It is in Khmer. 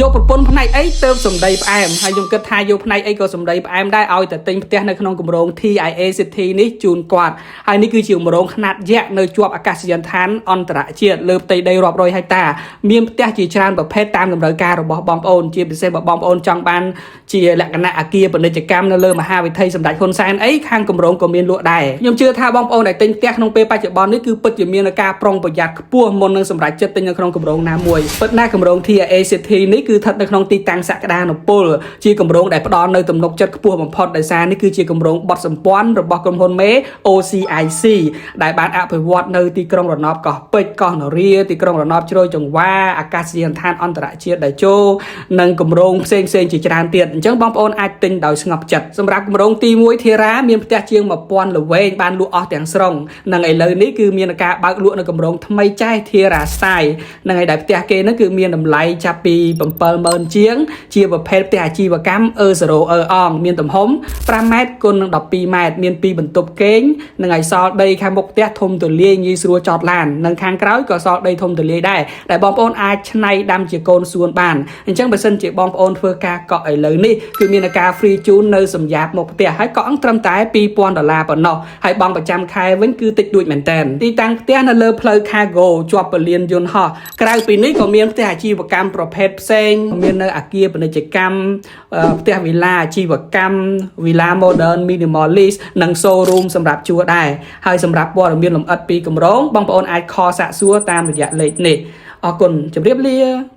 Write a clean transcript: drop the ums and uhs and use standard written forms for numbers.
យកប្រពន្ធផ្នែកអីទៅសំដីផ្អែមហើយខ្ញុំគិតថាយកផ្នែកអីក៏សំដីផ្អែមដែរឲ្យតែទិញផ្ទះនៅក្នុងគម្រោង TIA City នេះជូនគាត់ហើយនេះគឺជាគម្រោងខ្នាតយក្សនៅជាប់អាកាសយានដ្ឋានអន្តរជាតិលើផ្ទៃដីរាប់រយហិកតាមានផ្ទះជាច្រើនប្រភេទតាមតម្រូវការរបស់បងប្អូនជាពិសេសបើបងប្អូនចង់បានជាលក្ខណៈអគារពាណិជ្ជកម្មនៅលើមហាវិថីសម្ដេចហ៊ុនសែនអីខាងគម្រោងក៏មានលក់ដែរខ្ញុំជឿថាបងប្អូនដែលទិញផ្ទះក្នុងពេលបច្ចុប្បន្ននេះគឺពិតជាមានការប្រុងប្រយ័ត្នខ្ពស់មុននឹងសម្រេចចិត្តទិញនៅក្នុងគម្រោងណាមួយពិតណាស់គម្រោង TIA City នេះគឺស្ថិតនៅក្នុងទីតាំងសក្តានុពលជាគម្រោងដែលផ្ដល់នៅទំនុកចិត្តខ្ពស់បំផុតដោយសារនេះគឺជាគម្រោងបត់សម្ព័ន្ធរបស់ក្រុមហ៊ុនមេ OCIC ដែលបានអភិវឌ្ឍនៅទីក្រុងរណបកោះពេជ្រកោះនរាទីក្រុងរណបជ្រោយចង្វាអាកាសយានដ្ឋានអន្តរជាតិដែលចូលនិងគម្រោងផ្សេងជាច្រើនទៀតអញ្ចឹងបងប្អូនអាចទិញដោយស្ងប់ចិត្តសម្រាប់គម្រោងទី1 Thera មានផ្ទះជាង 1000 ល្វែងបានលក់អស់ទាំងស្រុងនិងឥឡូវនេះគឺមានការបើកលក់នៅគម្រោងថ្មីចែក Thera Style នឹងឯដែលផ្ទះគេនោះគឺមានតម្លៃចាប់ពី 70000 ជាងជាប្រភេទផ្ទះអាជីវកម្ម E0 អងមានទំហំ 5 ម៉ែត្រគុណនឹង 12 ម៉ែត្រមាន2បន្ទប់គេងនិងឲ្យសល់ដីខាងមុខផ្ទះធំទូលាយងាយស្រួលចតឡាននិងខាងក្រោយក៏សល់ដីធំទូលាយដែរដែលបងប្អូនអាចច្នៃដាំជាកូនសួនបានអញ្ចឹងបើសិនជាបងប្អូនធ្វើការកក់ឥឡូវនេះគឺមានការ free ជូននៅសម្រាប់មុខផ្ទះហើយកក់ត្រឹមតែ$2000ប៉ុណ្ណោះហើយបង់ប្រចាំខែវិញគឺតិចតួចមែនតើទីតាំងផ្ទះនៅលើផ្លូវ Cargo ជាប់ពលានយន្តហោះក្រៅពីនេះក៏មានផ្ទះអាជីវកម្មប្រភេទផ្សេងមាននៅអគារពាណិជ្ជកម្មផ្ទះវិឡាអាជីវកម្មវិឡា modern minimalist និង showroom សម្រាប់ជួលដែរហើយសម្រាប់ព័ត៌មានលម្អិតពីគម្រោងបងប្អូនអាចខលសាកសួរតាមរយៈលេខនេះអរគុណជម្រាបលា